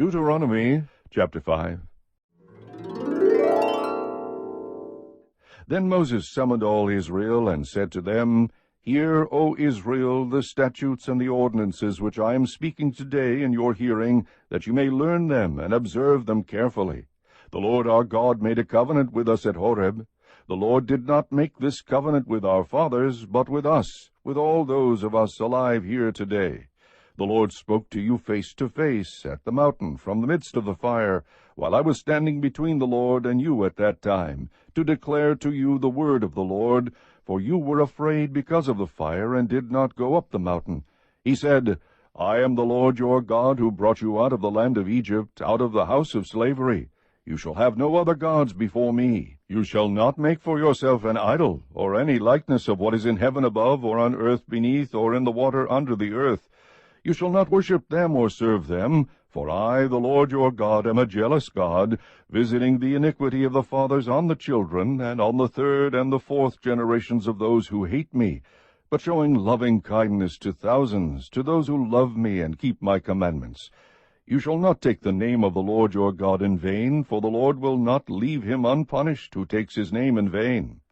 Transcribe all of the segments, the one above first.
Deuteronomy chapter 5. Then Moses summoned all Israel, and said to them, Hear, O Israel, the statutes and the ordinances which I am speaking today in your hearing, that you may learn them and observe them carefully. The Lord our God made a covenant with us at Horeb. The Lord did not make this covenant with our fathers, but with us, with all those of us alive here today. The Lord spoke to you face to face at the mountain from the midst of the fire, while I was standing between the Lord and you at that time, to declare to you the word of the Lord, for you were afraid because of the fire, and did not go up the mountain. He said, I am the Lord your God, who brought you out of the land of Egypt, out of the house of slavery. You shall have no other gods before me. You shall not make for yourself an idol, or any likeness of what is in heaven above, or on earth beneath, or in the water under the earth. You shall not worship them or serve them, for I, the Lord your God, am a jealous God, visiting the iniquity of the fathers on the children, and on the third and the fourth generations of those who hate me, but showing loving kindness to thousands, to those who love me and keep my commandments. You shall not take the name of the Lord your God in vain, for the Lord will not leave him unpunished who takes his name in vain.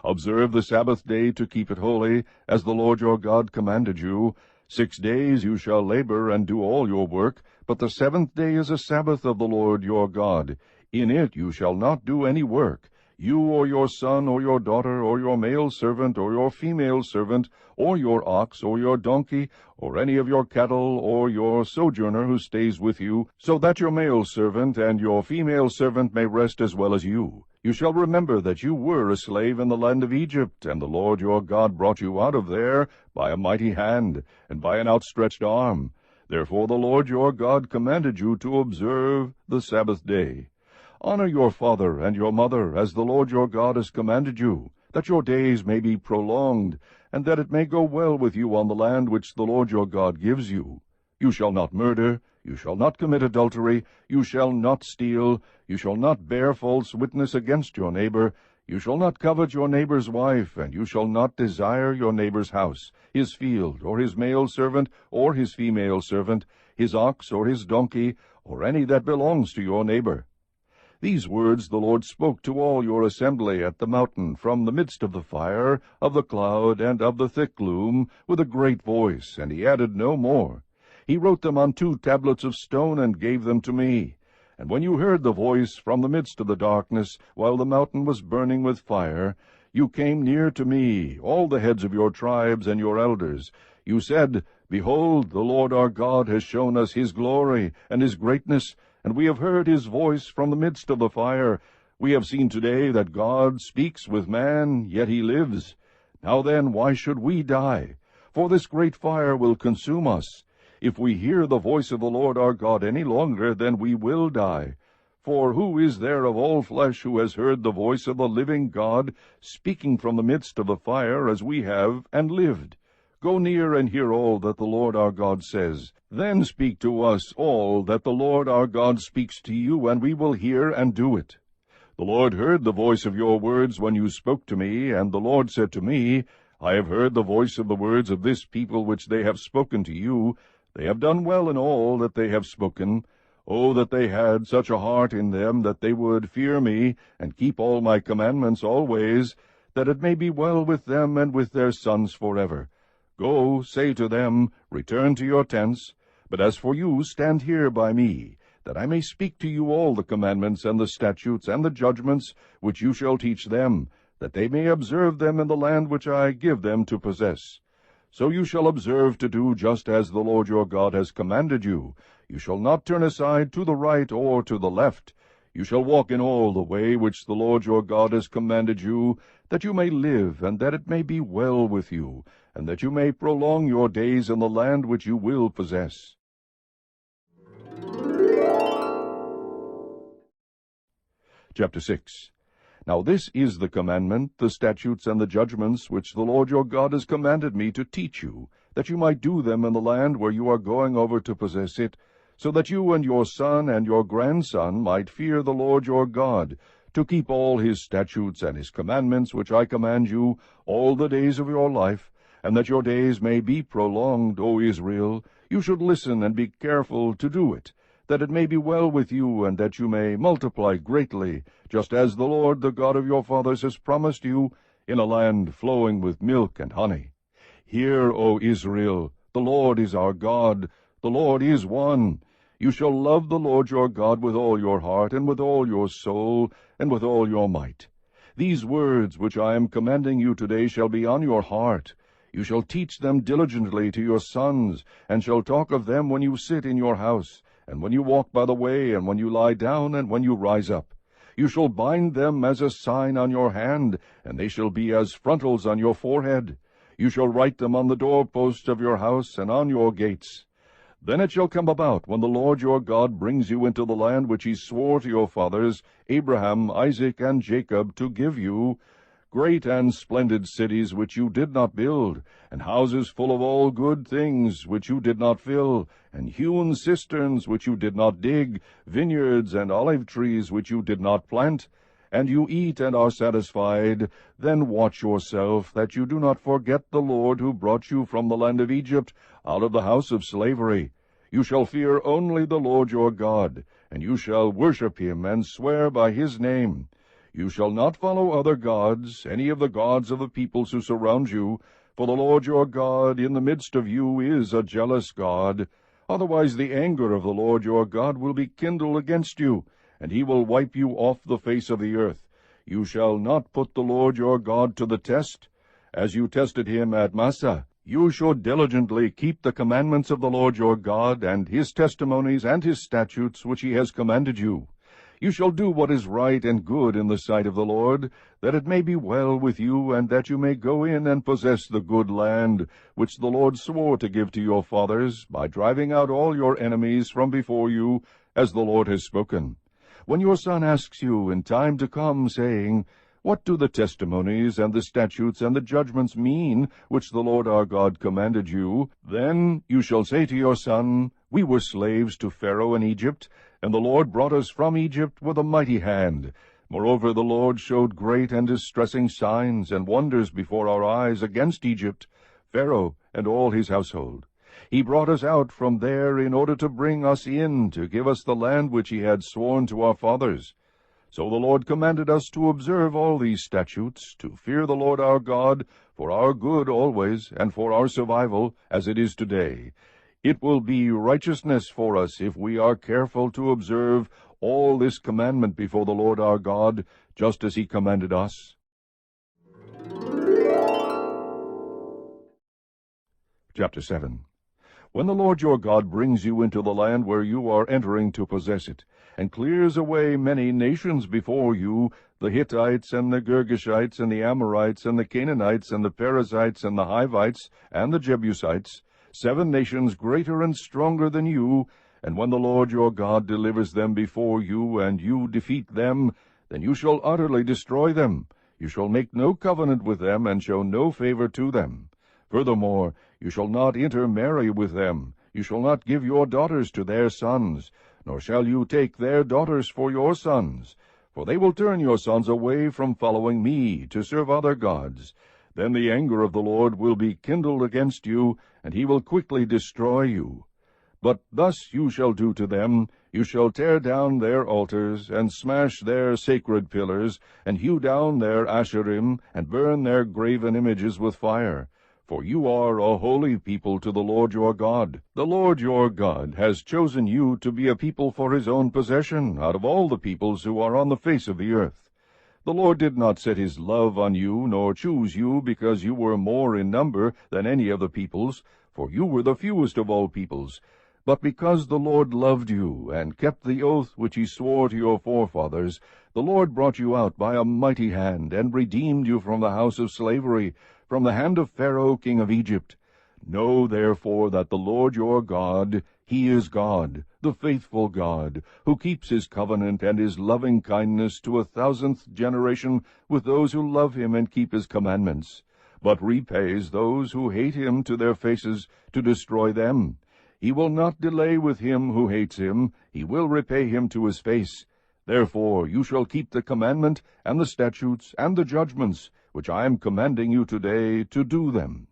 Observe the Sabbath day to keep it holy, as the Lord your God commanded you. 6 days you shall labor and do all your work, but the 7th day is a Sabbath of the Lord your God. In it you shall not do any work, you or your son or your daughter or your male servant or your female servant, or your ox or your donkey, or any of your cattle, or your sojourner who stays with you, so that your male servant and your female servant may rest as well as you. You shall remember that you were a slave in the land of Egypt, and the Lord your God brought you out of there by a mighty hand, and by an outstretched arm. Therefore the Lord your God commanded you to observe the Sabbath day. Honor your father and your mother, as the Lord your God has commanded you, that your days may be prolonged, and that it may go well with you on the land which the Lord your God gives you. You shall not murder, you shall not commit adultery, you shall not steal, you shall not bear false witness against your neighbor, you shall not covet your neighbor's wife, and you shall not desire your neighbor's house, his field, or his male servant, or his female servant, his ox, or his donkey, or any that belongs to your neighbor. These words the Lord spoke to all your assembly at the mountain from the midst of the fire, of the cloud, and of the thick gloom, with a great voice, and he added no more. He wrote them on 2 tablets of stone, and gave them to me. And when you heard the voice from the midst of the darkness, while the mountain was burning with fire, you came near to me, all the heads of your tribes and your elders. You said, Behold, the Lord our God has shown us his glory and his greatness, and we have heard his voice from the midst of the fire. We have seen today that God speaks with man, yet he lives. Now then, why should we die? For this great fire will consume us. If we hear the voice of the Lord our God any longer, then we will die. For who is there of all flesh who has heard the voice of the living God, speaking from the midst of the fire, as we have, and lived? Go near and hear all that the Lord our God says. Then speak to us all that the Lord our God speaks to you, and we will hear and do it. The Lord heard the voice of your words when you spoke to me, and the Lord said to me, I have heard the voice of the words of this people which they have spoken to you. They have done well in all that they have spoken. Oh, that they had such a heart in them, that they would fear me, and keep all my commandments always, that it may be well with them and with their sons forever. Go, say to them, Return to your tents. But as for you, stand here by me, that I may speak to you all the commandments and the statutes and the judgments which you shall teach them, that they may observe them in the land which I give them to possess. So you shall observe to do just as the Lord your God has commanded you. You shall not turn aside to the right or to the left. You shall walk in all the way which the Lord your God has commanded you, that you may live, and that it may be well with you, and that you may prolong your days in the land which you will possess. Chapter 6. Now this is the commandment, the statutes, and the judgments, which the Lord your God has commanded me to teach you, that you might do them in the land where you are going over to possess it, so that you and your son and your grandson might fear the Lord your God, to keep all his statutes and his commandments which I command you all the days of your life, and that your days may be prolonged, O Israel. You should listen and be careful to do it, that it may be well with you, and that you may multiply greatly, just as the Lord, the God of your fathers, has promised you, in a land flowing with milk and honey. Hear, O Israel, the Lord is our God, the Lord is one. You shall love the Lord your God with all your heart, and with all your soul, and with all your might. These words which I am commanding you today shall be on your heart. You shall teach them diligently to your sons, and shall talk of them when you sit in your house, and when you walk by the way, and when you lie down, and when you rise up. You shall bind them as a sign on your hand, and they shall be as frontals on your forehead. You shall write them on the doorposts of your house and on your gates. Then it shall come about, when the Lord your God brings you into the land which he swore to your fathers, Abraham, Isaac, and Jacob, to give you, great and splendid cities which you did not build, and houses full of all good things which you did not fill, and hewn cisterns which you did not dig, vineyards and olive trees which you did not plant, and you eat and are satisfied, then watch yourself, that you do not forget the Lord who brought you from the land of Egypt, out of the house of slavery. You shall fear only the Lord your God, and you shall worship him, and swear by his name. You shall not follow other gods, any of the gods of the peoples who surround you, for the Lord your God in the midst of you is a jealous God. Otherwise the anger of the Lord your God will be kindled against you, and he will wipe you off the face of the earth. You shall not put the Lord your God to the test, as you tested him at Massah. You should diligently keep the commandments of the Lord your God, and his testimonies and his statutes which he has commanded you. You shall do what is right and good in the sight of the Lord, that it may be well with you, and that you may go in and possess the good land, which the Lord swore to give to your fathers, by driving out all your enemies from before you, as the Lord has spoken. When your son asks you in time to come, saying, What do the testimonies and the statutes and the judgments mean, which the Lord our God commanded you? Then you shall say to your son, We were slaves to Pharaoh in Egypt, and the Lord brought us from Egypt with a mighty hand. Moreover, the Lord showed great and distressing signs and wonders before our eyes against Egypt, Pharaoh and all his household. He brought us out from there in order to bring us in, to give us the land which he had sworn to our fathers. So the Lord commanded us to observe all these statutes, to fear the Lord our God, for our good always, and for our survival, as it is today. It will be righteousness for us if we are careful to observe all this commandment before the Lord our God, just as he commanded us. Chapter 7. When the Lord your God brings you into the land where you are entering to possess it, and clears away many nations before you, the Hittites, and the Girgashites, and the Amorites, and the Canaanites, and the Perizzites, and the Hivites, and the Jebusites, 7 nations greater and stronger than you, and when the Lord your God delivers them before you, and you defeat them, then you shall utterly destroy them. You shall make no covenant with them, and show no favor to them. Furthermore, you shall not intermarry with them. You shall not give your daughters to their sons, nor shall you take their daughters for your sons, for they will turn your sons away from following me, to serve other gods. Then the anger of the Lord will be kindled against you, and he will quickly destroy you. But thus you shall do to them. You shall tear down their altars, and smash their sacred pillars, and hew down their Asherim, and burn their graven images with fire. For you are a holy people to the Lord your God. The Lord your God has chosen you to be a people for his own possession, out of all the peoples who are on the face of the earth. The Lord did not set his love on you, nor choose you, because you were more in number than any of the peoples, for you were the fewest of all peoples, but because the Lord loved you, and kept the oath which he swore to your forefathers. The Lord brought you out by a mighty hand, and redeemed you from the house of slavery, from the hand of Pharaoh king of Egypt. Know therefore that the Lord your God, he is God, the faithful God, who keeps his covenant and his loving kindness to 1,000th generation with those who love him and keep his commandments, but repays those who hate him to their faces, to destroy them. He will not delay with him who hates him. He will repay him to his face. Therefore you shall keep the commandment, and the statutes, and the judgments, which I am commanding you today, to do them.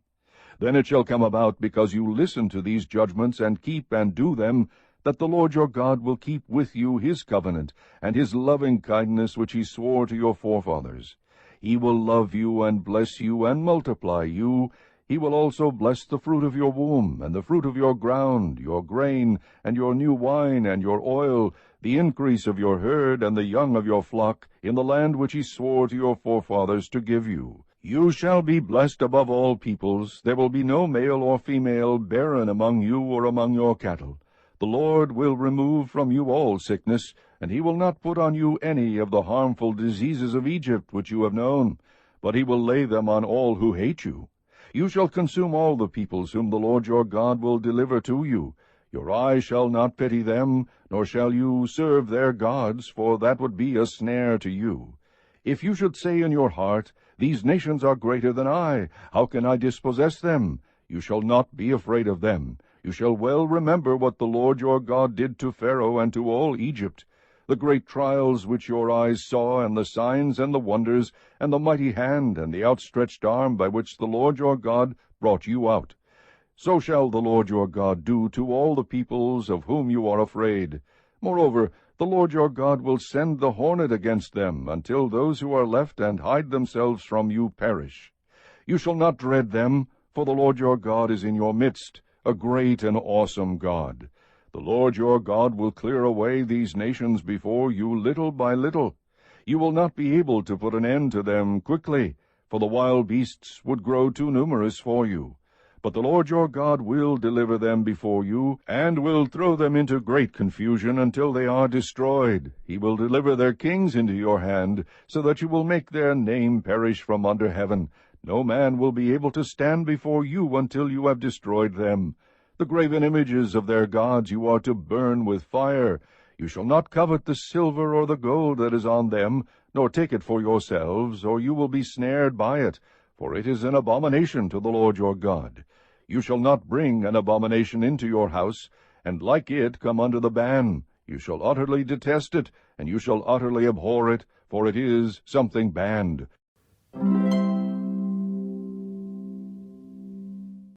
Then it shall come about, because you listen to these judgments, and keep and do them, that the Lord your God will keep with you his covenant, and his loving kindness which he swore to your forefathers. He will love you, and bless you, and multiply you. He will also bless the fruit of your womb, and the fruit of your ground, your grain, and your new wine, and your oil, the increase of your herd, and the young of your flock, in the land which he swore to your forefathers to give you. You shall be blessed above all peoples. There will be no male or female barren among you or among your cattle. The Lord will remove from you all sickness, and he will not put on you any of the harmful diseases of Egypt which you have known, but he will lay them on all who hate you. You shall consume all the peoples whom the Lord your God will deliver to you. Your eye shall not pity them, nor shall you serve their gods, for that would be a snare to you. If you should say in your heart, These nations are greater than I, how can I dispossess them? You shall not be afraid of them. You shall well remember what the Lord your God did to Pharaoh and to all Egypt, the great trials which your eyes saw, and the signs and the wonders, and the mighty hand and the outstretched arm by which the Lord your God brought you out. So shall the Lord your God do to all the peoples of whom you are afraid. Moreover, the Lord your God will send the hornet against them, until those who are left and hide themselves from you perish. You shall not dread them, for the Lord your God is in your midst, a great and awesome God. The Lord your God will clear away these nations before you little by little. You will not be able to put an end to them quickly, for the wild beasts would grow too numerous for you. But the Lord your God will deliver them before you, and will throw them into great confusion until they are destroyed. He will deliver their kings into your hand, so that you will make their name perish from under heaven. No man will be able to stand before you until you have destroyed them. The graven images of their gods you are to burn with fire. You shall not covet the silver or the gold that is on them, nor take it for yourselves, or you will be snared by it, for it is an abomination to the Lord your God. You shall not bring an abomination into your house, and like it come under the ban. You shall utterly detest it, and you shall utterly abhor it, for it is something banned.